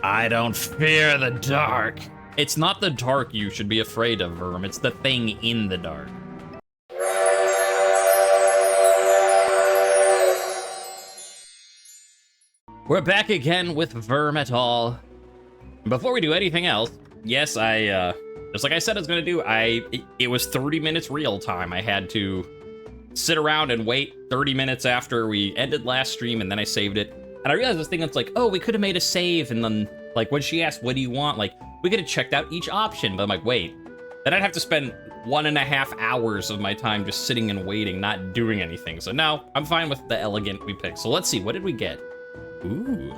I don't fear the dark. It's not the dark you should be afraid of, Verm. It's the thing in the dark. We're back again with Verm et al. Before we do anything else, yes, just like I said I was gonna do, it was 30 minutes real time. I had to sit around and wait 30 minutes after we ended last stream, and then I saved it. And I realized this thing that's like, oh, we could have made a save, and then, like, when she asked, what do you want? Like, we could have checked out each option, but I'm like, wait. Then I'd have to spend 1.5 hours of my time just sitting and waiting, not doing anything. So now, I'm fine with the elegant we picked. So let's see, what did we get? Ooh.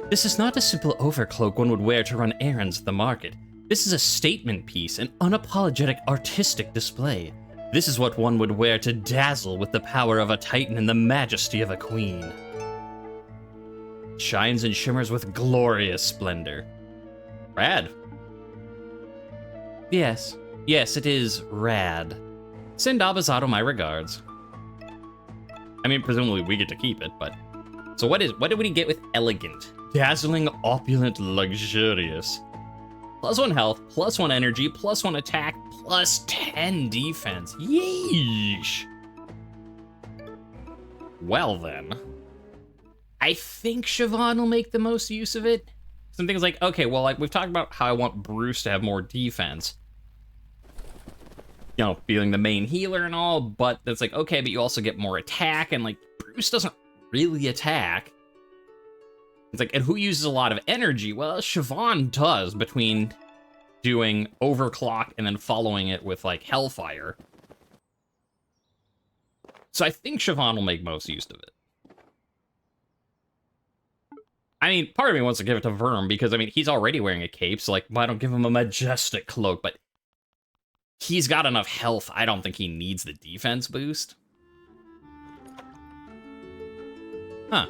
This is not a simple overcloak one would wear to run errands at the market. This is a statement piece, an unapologetic artistic display. This is what one would wear to dazzle with the power of a titan and the majesty of a queen. It shines and shimmers with glorious splendor. Rad. Yes, it is rad. Send Abusato my regards. I mean, presumably we get to keep it, but... So what did we get with elegant? Dazzling, opulent, luxurious. +1 health, +1 energy, +1 attack, +10 defense. Yeesh. Well then. I think Siobhan will make the most use of it. Some things like, okay, well, like we've talked about how I want Bruce to have more defense. You know, being the main healer and all, but it's like, okay, but you also get more attack, and like, Bruce doesn't really attack. It's like, and who uses a lot of energy? Well, Siobhan does, between doing overclock and then following it with, like, Hellfire. So I think Siobhan will make most use of it. I mean, part of me wants to give it to Verm, because, I mean, he's already wearing a cape, so, like, why don't give him a majestic cloak? But he's got enough health, I don't think he needs the defense boost. Huh.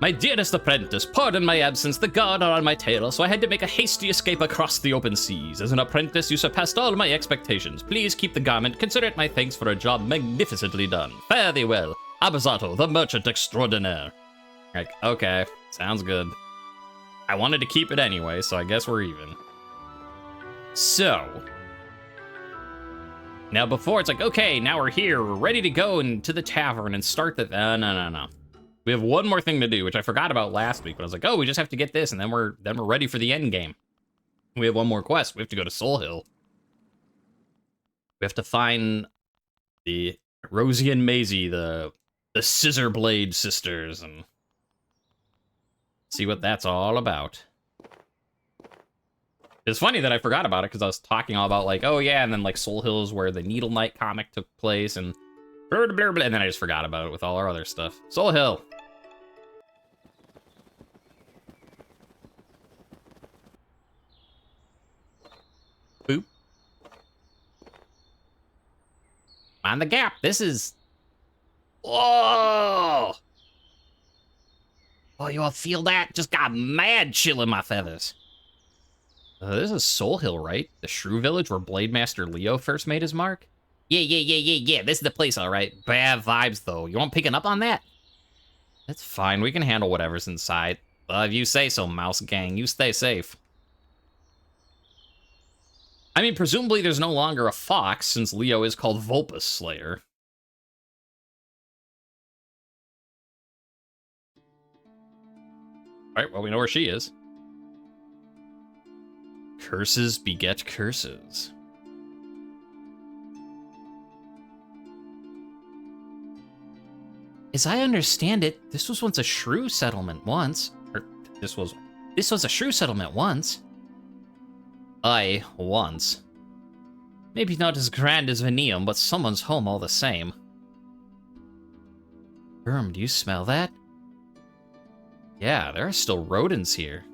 My dearest apprentice, pardon my absence, the guard are on my tail, so I had to make a hasty escape across the open seas. As an apprentice, you surpassed all my expectations. Please keep the garment, consider it my thanks for a job magnificently done. Fare thee well. Abusato, the merchant extraordinaire. Like, okay, sounds good. I wanted to keep it anyway, so I guess we're even. So. Now before it's like, okay, now we're here, we're ready to go into the tavern and start the, no. We have one more thing to do, which I forgot about last week, but I was like, oh, we just have to get this, and then we're ready for the end game. We have one more quest. We have to go to Solhill. We have to find the Rosie and Maisie, the Scissor Blade sisters, and see what that's all about. It's funny that I forgot about it, because I was talking all about, like, oh yeah, and then, like, Solhill is where the Needle Knight comic took place, and blah, blah, blah, and then I just forgot about it with all our other stuff. Solhill. Boop. Mind the gap. This is... Whoa! Oh, you all feel that? Just got mad chill in my feathers. This is Solhill, right? The Shrew Village where Blade Master Leo first made his mark? Yeah. This is the place, all right. Bad vibes, though. You want picking up on that? That's fine. We can handle whatever's inside. If you say so, Mouse Gang. You stay safe. I mean, presumably there's no longer a fox, since Leo is called Vulpus Slayer. Alright, well, we know where she is. Curses beget curses. As I understand it, this was once a shrew settlement once. Or, this was a shrew settlement once. Aye, once. Maybe not as grand as Venium, but someone's home all the same. Verm, do you smell that? Yeah, there are still rodents here.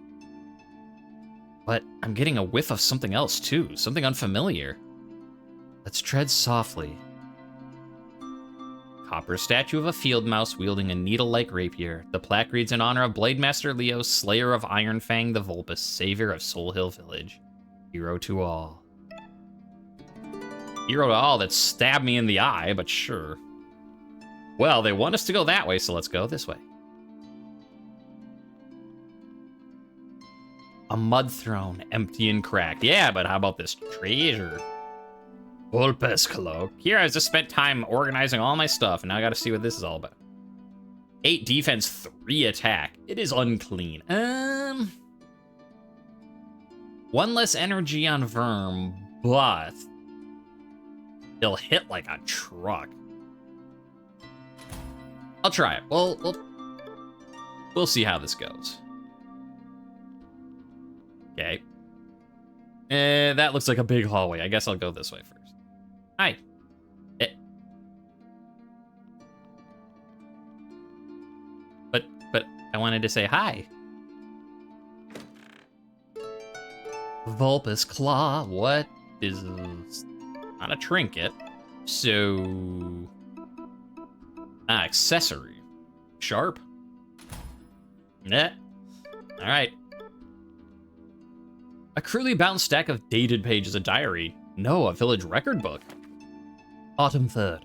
But I'm getting a whiff of something else too, something unfamiliar. Let's tread softly. Copper statue of a field mouse wielding a needle-like rapier. The plaque reads in honor of Blade Master Leo, Slayer of Iron Fang the Vulpus, Savior of Solhill Village. Hero to all. Hero to all that stabbed me in the eye, but sure. Well, they want us to go that way, so let's go this way. mud throne, empty and cracked. Yeah, but how about this treasure? Vulpes cloak. Here, I just spent time organizing all my stuff, and now I gotta see what this is all about. 8 defense, 3 attack. It is unclean. 1 less energy on Verm, but he'll hit like a truck. I'll try it. We'll see how this goes. Okay. That looks like a big hallway. I guess I'll go this way first. Hi. But I wanted to say hi. Vulpes claw. What is not a trinket? So accessory. Sharp. Yeah. All right. A crudely bound stack of dated pages, a diary. No, a village record book. Autumn 3rd.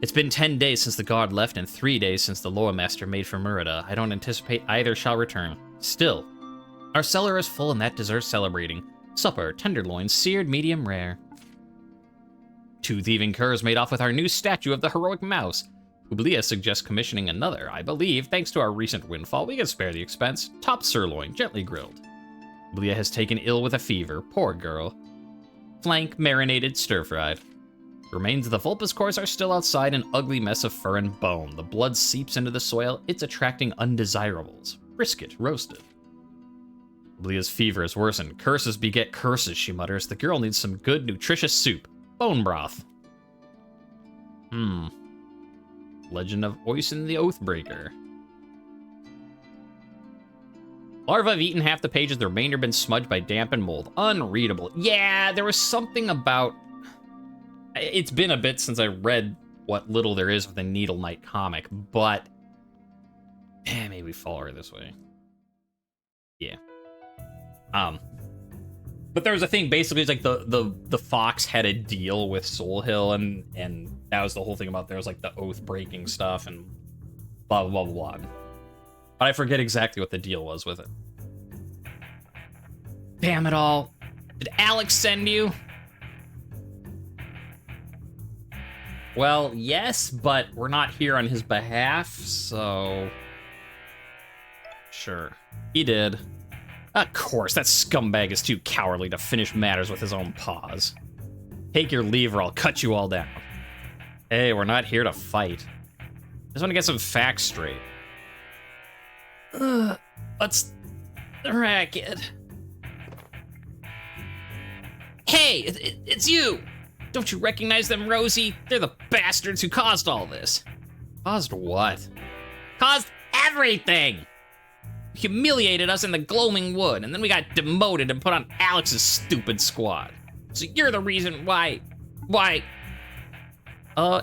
It's been 10 days since the guard left and 3 days since the lore master made for Murida. I don't anticipate either shall return. Still, our cellar is full and that deserves celebrating. Supper, tenderloin, seared medium rare. 2 thieving curs made off with our new statue of the heroic mouse. Ublia suggests commissioning another. I believe, thanks to our recent windfall, we can spare the expense. Top sirloin, gently grilled. Ublia has taken ill with a fever. Poor girl. Flank, marinated, stir-fried. Remains of the Vulpes course are still outside, an ugly mess of fur and bone. The blood seeps into the soil. It's attracting undesirables. Brisket, roasted. Ublia's fever has worsened. Curses beget curses, she mutters. The girl needs some good, nutritious soup. Bone broth. Legend of Oisin the Oathbreaker. Larvae have eaten half the pages, the remainder been smudged by damp and mold. Unreadable. Yeah, there was something about... It's been a bit since I read what little there is of the Needle Knight comic, but... maybe we follow her this way. Yeah. But there was a thing, basically, it's like the Fox had a deal with Solhill, and that was the whole thing about there was like the oath-breaking stuff and blah, blah, blah, blah. But I forget exactly what the deal was with it. Damn it all. Did Alex send you? Well, yes, but we're not here on his behalf, so... Sure. He did. Of course, that scumbag is too cowardly to finish matters with his own paws. Take your leave or I'll cut you all down. Hey, we're not here to fight. Just want to get some facts straight. What's the racket? Hey, it's you! Don't you recognize them, Rosie? They're the bastards who caused all this. Caused what? Caused everything! Humiliated us in the Gloaming Wood, and then we got demoted and put on Alex's stupid squad. So you're the reason why...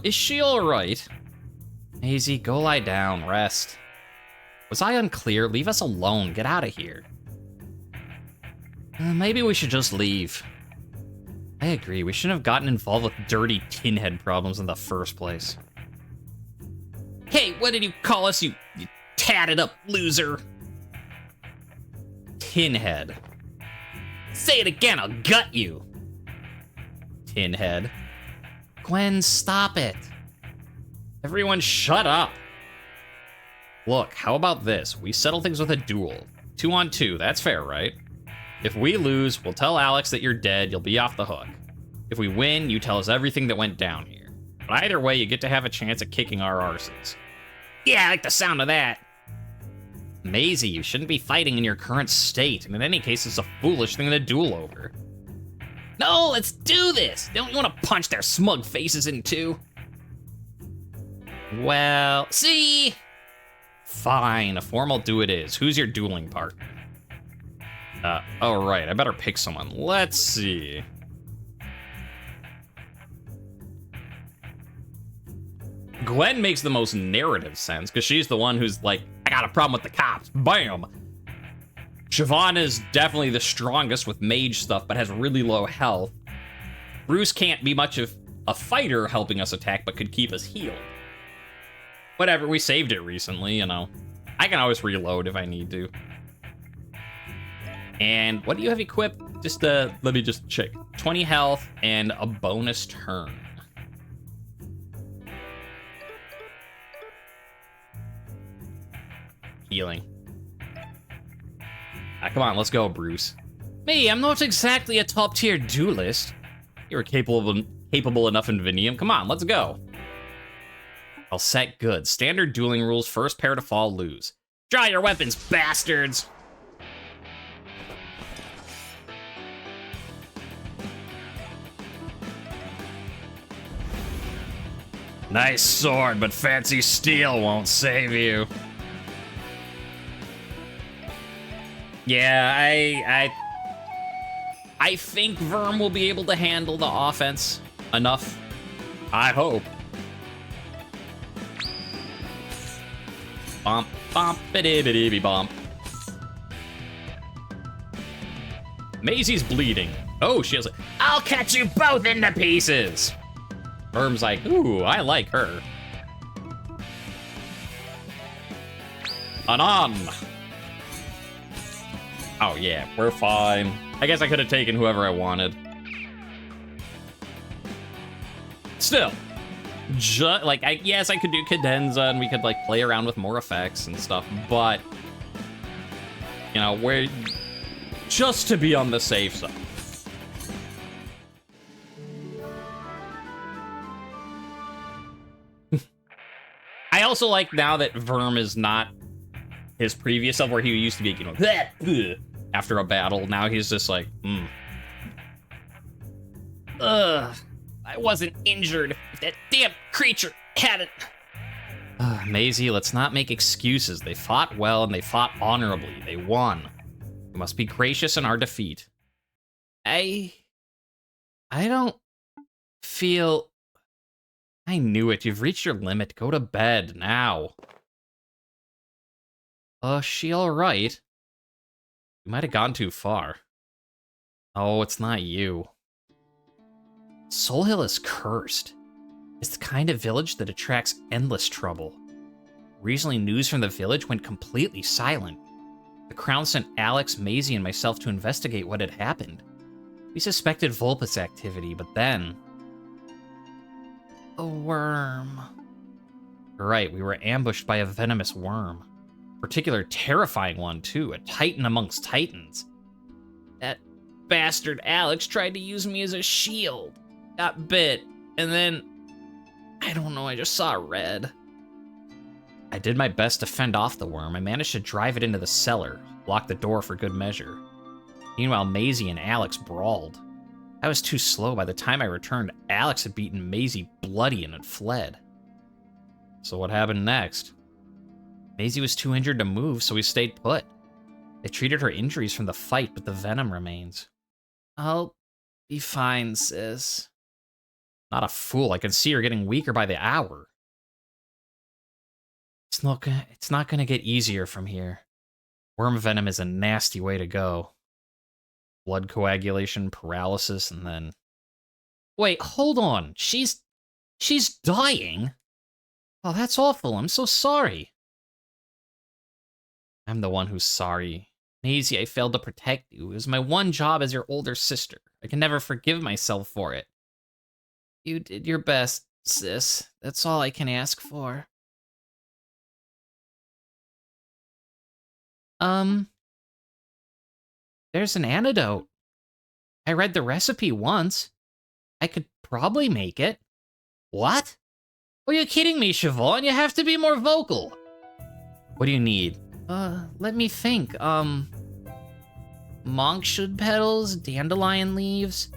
Is she alright? Maisie, go lie down, rest. Was I unclear? Leave us alone, get out of here. Maybe we should just leave. I agree, we shouldn't have gotten involved with dirty tinhead problems in the first place. Hey, what did you call us, you tatted up loser? Tinhead. Say it again, I'll gut you. Tinhead. Gwen, stop it. Everyone shut up. Look, how about this? We settle things with a duel. 2 on 2, that's fair, right? If we lose, we'll tell Alex that you're dead, you'll be off the hook. If we win, you tell us everything that went down here. But either way, you get to have a chance at kicking our arses. Yeah, I like the sound of that. Maisie, you shouldn't be fighting in your current state, and in any case, it's a foolish thing to duel over. No, let's do this! Don't you want to punch their smug faces in two? Well, see? Fine, a formal do it is. Who's your dueling partner? Oh right, I better pick someone. Let's see. Gwen makes the most narrative sense, because she's the one who's like, I got a problem with the cops. Bam! Siobhan is definitely the strongest with mage stuff, but has really low health. Bruce can't be much of a fighter helping us attack, but could keep us healed. Whatever, we saved it recently, you know. I can always reload if I need to. And what do you have equipped? Just, let me just check. 20 health and a bonus turn. Healing. Come on, let's go, Bruce. Me, I'm not exactly a top-tier duelist. You're capable enough in Vinium. Come on, let's go. I'll set good. Standard dueling rules. First pair to fall, lose. Draw your weapons, bastards! Nice sword, but fancy steel won't save you. Yeah, I think Verm will be able to handle the offense enough. I hope. Bump, bump, biddy bump. Maisie's bleeding. Oh, she has a... I'll catch you both into pieces! Verm's like, ooh, I like her. Anon! Oh, yeah, we're fine. I guess I could have taken whoever I wanted. Still. Yes, I could do cadenza, and we could, like, play around with more effects and stuff, but... You know, we're... Just to be on the safe side. I also like now that Verm is not his previous self, where he used to be, you know, after a battle. Now he's just like, Ugh, I wasn't injured. That damn creature had it. Maisie, let's not make excuses. They fought well and they fought honorably. They won. We must be gracious in our defeat. I don't feel... I knew it. You've reached your limit. Go to bed now. She all right? You might have gone too far. Oh, it's not you. Solhill is cursed. It's the kind of village that attracts endless trouble. Recently, news from the village went completely silent. The Crown sent Alex, Maisie, and myself to investigate what had happened. We suspected Vulpus activity, but then... A worm. Right, we were ambushed by a venomous worm. Particular terrifying one, too. A titan amongst titans. That bastard Alex tried to use me as a shield. Got bit, and then... I don't know, I just saw red. I did my best to fend off the worm. I managed to drive it into the cellar, lock the door for good measure. Meanwhile, Maisie and Alex brawled. I was too slow. By the time I returned, Alex had beaten Maisie bloody and had fled. So what happened next? Maisie was too injured to move, so we stayed put. They treated her injuries from the fight, but the venom remains. I'll be fine, sis. Not a fool. I can see her getting weaker by the hour. It's not gonna get easier from here. Worm venom is a nasty way to go. Blood coagulation, paralysis, and then... Wait, hold on. She's dying? Oh, that's awful. I'm so sorry. I'm the one who's sorry. Maisie, I failed to protect you. It was my one job as your older sister. I can never forgive myself for it. You did your best, sis. That's all I can ask for. There's an antidote. I read the recipe once. I could probably make it. What? Are you kidding me, Siobhan? You have to be more vocal. What do you need? Let me think. Monkshood petals, dandelion leaves,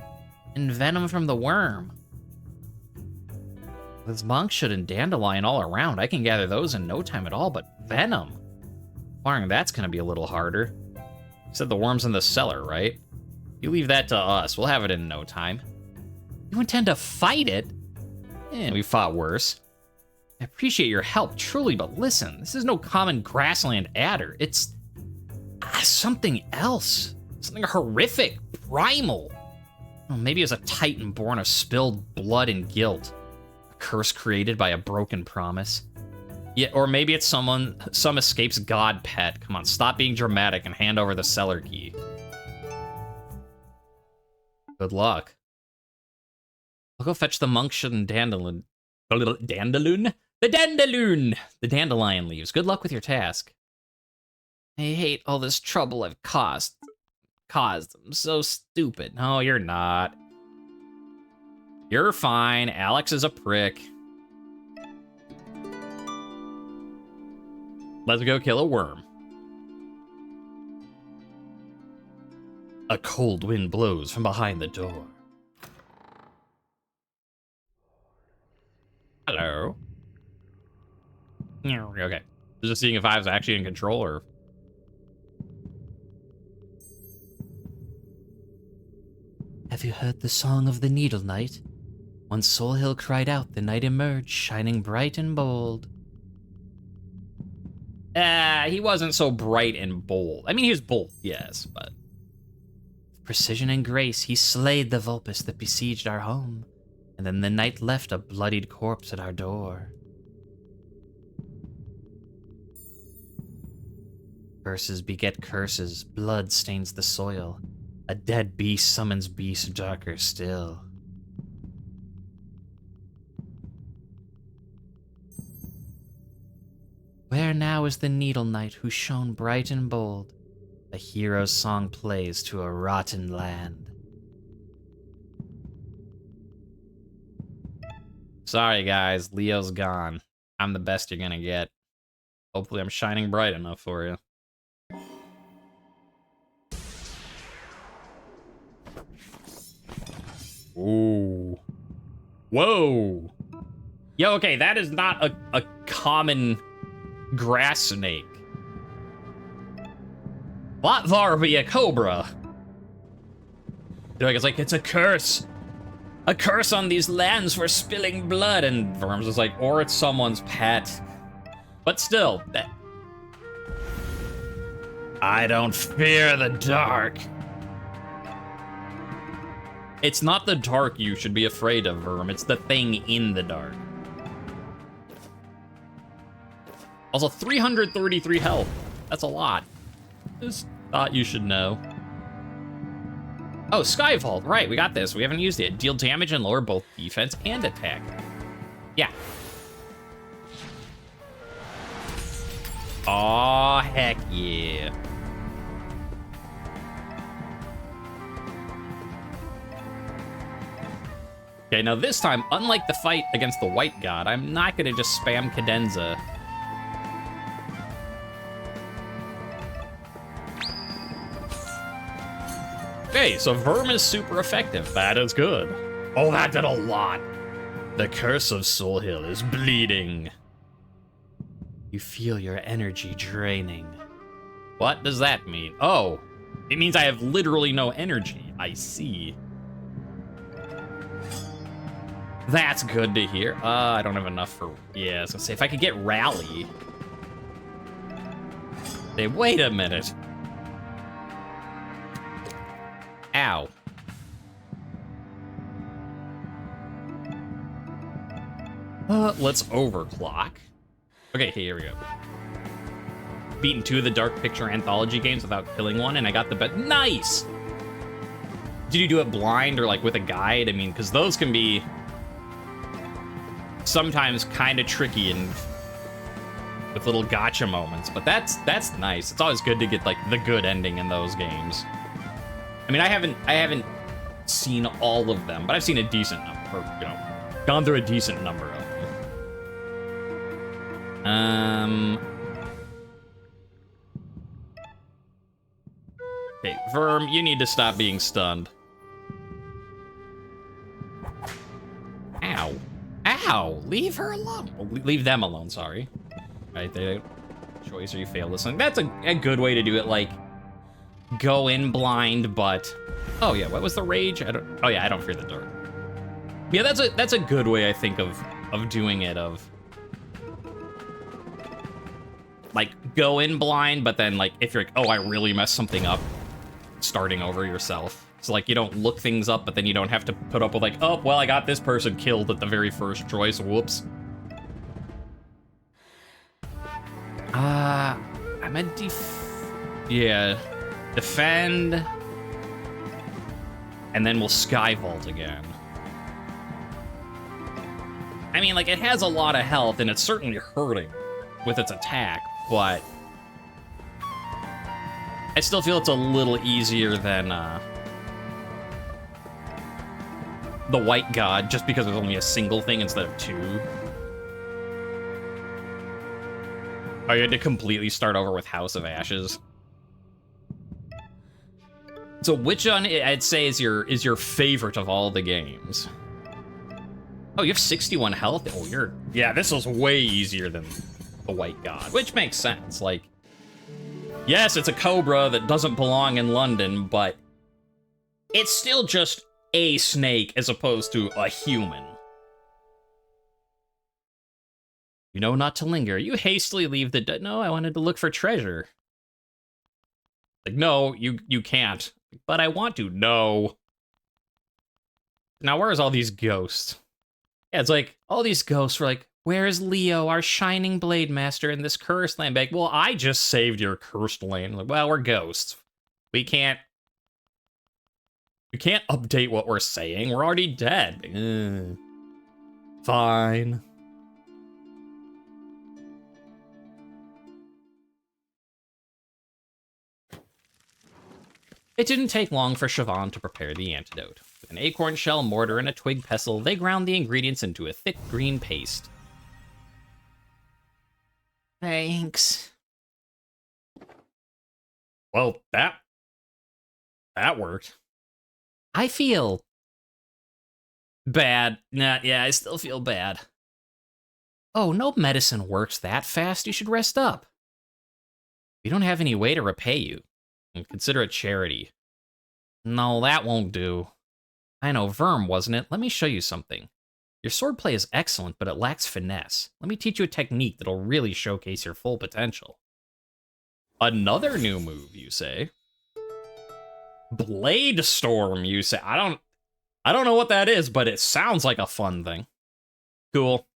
and venom from the worm. There's monkshood and dandelion all around. I can gather those in no time at all, but venom? Acquiring that's gonna be a little harder. You said the worm's in the cellar, right? You leave that to us. We'll have it in no time. You intend to fight it? We fought worse. I appreciate your help, truly, but listen, this is no common grassland adder. It's something else. Something horrific, primal. Well, maybe it's a titan born of spilled blood and guilt. A curse created by a broken promise. Yeah, or maybe it's some escape's god pet. Come on, stop being dramatic and hand over the cellar key. Good luck. I'll go fetch the Monkshan dandelion. Dandelion? The dandelion! The dandelion leaves. Good luck with your task. I hate all this trouble I've caused. I'm so stupid. No, you're not. You're fine. Alex is a prick. Let's go kill a worm. A cold wind blows from behind the door. Hello. Okay. Just seeing if I was actually in control or... Have you heard the song of the Needle Knight? When Solhill cried out, the knight emerged, shining bright and bold. He wasn't so bright and bold. I mean, he was bold, yes, but... With precision and grace, he slayed the Vulpus that besieged our home, and then the knight left a bloodied corpse at our door. Curses beget curses, blood stains the soil. A dead beast summons beasts darker still. Where now is the Needle Knight who shone bright and bold? A hero's song plays to a rotten land. Sorry, guys. Leo's gone. I'm the best you're gonna get. Hopefully I'm shining bright enough for you. Ooh. Whoa. Yo, okay, that is not a common grass snake. Botvar be a cobra. It's like, it's a curse. A curse on these lands for spilling blood. And Verm's is like, or it's someone's pet. But still, that... I don't fear the dark. It's not the dark you should be afraid of, Verm. It's the thing in the dark. Also, 333 health. That's a lot. Just thought you should know. Oh, Sky Vault. Right, we got this. We haven't used it. Deal damage and lower both defense and attack. Yeah. Aw, heck yeah. Okay, now this time, unlike the fight against the White God, I'm not gonna just spam Cadenza. Okay, so Verm is super effective. That is good. Oh, that did a lot. The curse of Solhill is bleeding. You feel your energy draining. What does that mean? Oh, it means I have literally no energy. I see. That's good to hear. I don't have enough for... Yeah, I was gonna say, if I could get Rally. Hey, wait a minute. Ow. Let's overclock. Okay, here we go. Beaten 2 of the Dark Picture Anthology games without killing one, and I got the bet. Nice! Did you do it blind or like with a guide? I mean, because those can be sometimes kind of tricky and with little gotcha moments, but that's nice. It's always good to get like the good ending in those games. I mean, I haven't seen all of them, but I've seen a decent number, or, you know, gone through a decent number of them. Okay, Verm, you need to stop being stunned. Ow. Ow! Leave her alone. Leave them alone, sorry. Right there. Choice or you fail this thing. That's a good way to do it, like, go in blind, but... Oh yeah, what was the rage? Oh yeah, I don't fear the dark. Yeah, that's a good way, I think, of doing it, of... Like, go in blind, but then, like, if you're like, oh, I really messed something up, starting over yourself. So, like, you don't look things up, but then you don't have to put up with, like, oh, well, I got this person killed at the very first choice, whoops. I'm a yeah, defend. and then we'll Skyvault again. I mean, like, it has a lot of health, and it's certainly hurting with its attack, but I still feel it's a little easier than the White God, just because there's only a single thing instead of two. Oh, you had to completely start over with House of Ashes. So which one I'd say is your favorite of all the games? Oh, you have 61 health? Oh, yeah, this was way easier than the White God, which makes sense. Like, yes, it's a cobra that doesn't belong in London, but it's still just a snake as opposed to a human. You know not to linger. You hastily leave the... No, I wanted to look for treasure. Like, no, you can't. But I want to. No. Now, where's all these ghosts? Yeah, it's like, all these ghosts were like, where is Leo, our shining blade master in this cursed land? Like, well, I just saved your cursed land. Like, well, we're ghosts. We can't update what we're saying. We're already dead. Fine. It didn't take long for Siobhan to prepare the antidote. With an acorn shell, mortar, and a twig pestle, they ground the ingredients into a thick green paste. Thanks. Well, that worked. I feel bad. Nah, yeah, I still feel bad. Oh, no medicine works that fast. You should rest up. We don't have any way to repay you. And consider it charity. No, that won't do. I know, Verm, wasn't it? Let me show you something. Your swordplay is excellent, but it lacks finesse. Let me teach you a technique that'll really showcase your full potential. Another new move, you say? Blade Storm, you say? I don't know what that is, but it sounds like a fun thing. Cool.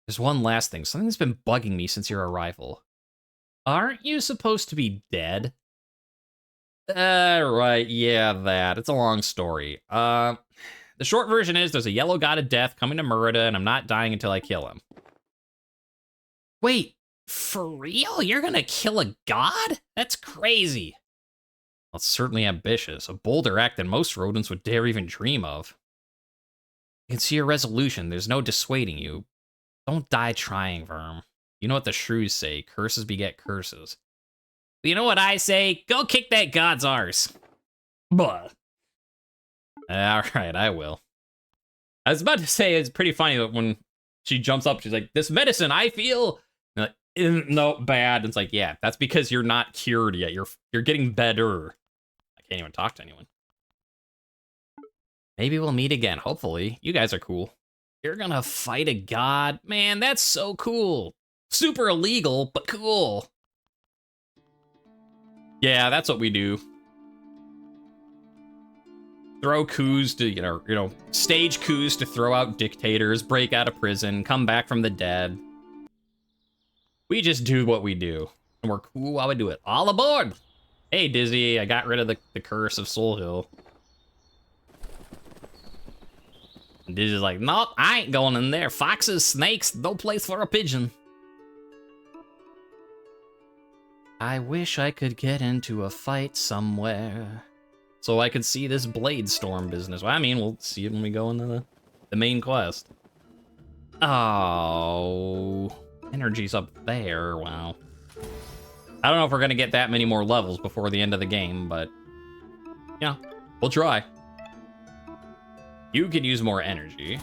There's one last thing. Something's been bugging me since your arrival. Aren't you supposed to be dead? Right, yeah, that. It's a long story. The short version is there's a yellow god of death coming to Murida, and I'm not dying until I kill him. Wait, for real? You're gonna kill a god? That's crazy. Well, it's certainly ambitious. A bolder act than most rodents would dare even dream of. I can see your resolution. There's no dissuading you. Don't die trying, Verm. You know what the shrews say. Curses beget curses. You know what I say? Go kick that god's arse. Blah. Alright, I will. I was about to say, it's pretty funny that when she jumps up, she's like, this medicine, I feel... Like, no, bad. It's like, yeah, that's because you're not cured yet. You're getting better. I can't even talk to anyone. Maybe we'll meet again, hopefully. You guys are cool. You're gonna fight a god? Man, that's so cool. Super illegal, but cool. Yeah, that's what we do. Throw coups to, you know, stage coups to throw out dictators, break out of prison, come back from the dead. We just do what we do. And we're cool while we do it. All aboard! Hey, Dizzy, I got rid of the curse of Solhill. And Dizzy's like, nope, I ain't going in there. Foxes, snakes, no place for a pigeon. I wish I could get into a fight somewhere so I could see this blade storm business. Well, I mean, we'll see it when we go into the main quest. Oh, energy's up there. Wow. I don't know if we're going to get that many more levels before the end of the game, but yeah, we'll try. You could use more energy.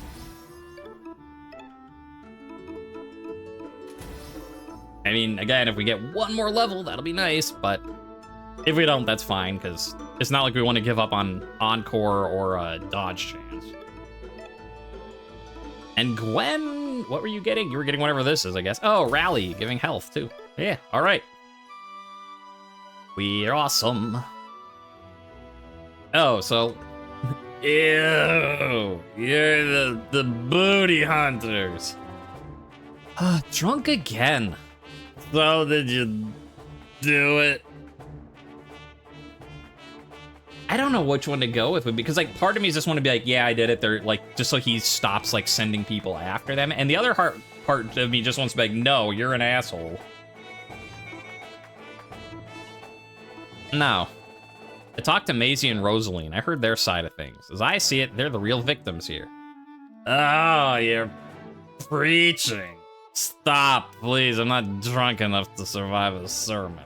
I mean, again, if we get one more level, that'll be nice, but if we don't, that's fine, because it's not like we want to give up on Encore or a dodge chance. And Gwen, what were you getting? You were getting whatever this is, I guess. Oh, Rally, giving health, too. Yeah, all right. We're awesome. Oh, so... Ew, you're the booty hunters. Drunk again. So did you do it? I don't know which one to go with, because like part of me just want to be like, yeah, I did it. They're like, just so he stops like sending people after them, and the other part of me just wants to be like, no, you're an asshole. No. I talked to Maisie and Rosaline. I heard their side of things. As I see it, they're the real victims here. Oh, you're preaching. Stop, please. I'm not drunk enough to survive a sermon.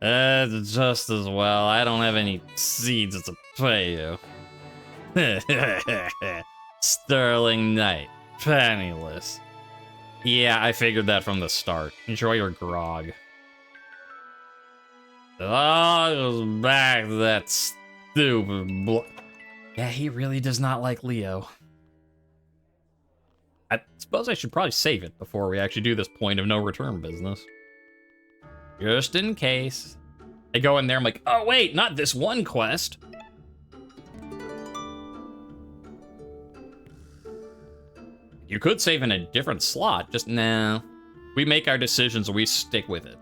Just as well. I don't have any seeds to pay you. Sterling Knight. Penniless. Yeah, I figured that from the start. Enjoy your grog. Oh, it goes back to that stupid Yeah, he really does not like Leo. I suppose I should probably save it before we actually do this point of no return business. Just in case. I go in there, I'm like, oh wait, not this one quest. You could save in a different slot, just nah. We make our decisions, we stick with it.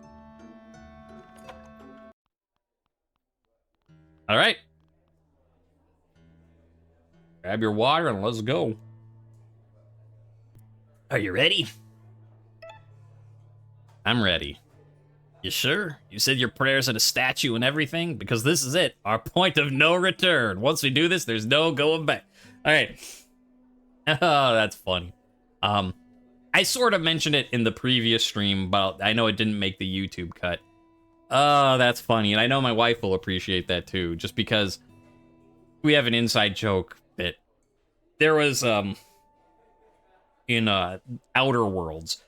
All right. Grab your water and let's go. Are you ready? I'm ready. You sure? You said your prayers at a statue and everything? Because this is it. Our point of no return. Once we do this, there's no going back. All right. Oh, that's funny. I sort of mentioned it in the previous stream, but I know it didn't make the YouTube cut. Oh, that's funny. And I know my wife will appreciate that too, just because we have an inside joke that there was, in Outer Worlds,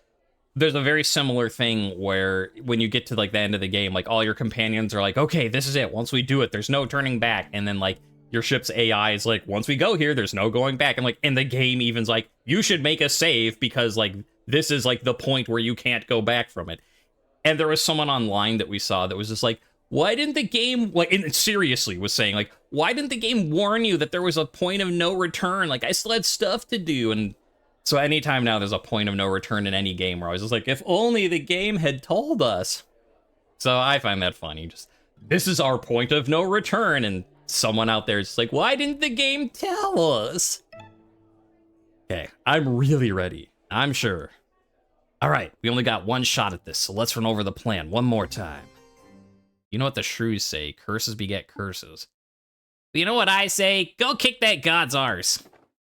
there's a very similar thing where when you get to like the end of the game, like all your companions are like, okay, this is it. Once we do it, there's no turning back. And then like your ship's AI is like, once we go here, there's no going back. And like in the game even's like, you should make a save because like this is like the point where you can't go back from it. And there was someone online that we saw that was just like, why didn't the game, like, and seriously was saying, like, why didn't the game warn you that there was a point of no return? Like, I still had stuff to do. And so anytime now there's a point of no return in any game where I was just like, if only the game had told us. So I find that funny. Just, this is our point of no return. And someone out there is just like, why didn't the game tell us? Okay, I'm really ready. I'm sure. All right, we only got one shot at this, so let's run over the plan one more time. You know what the shrews say, curses beget curses. You know what I say? Go kick that god's arse.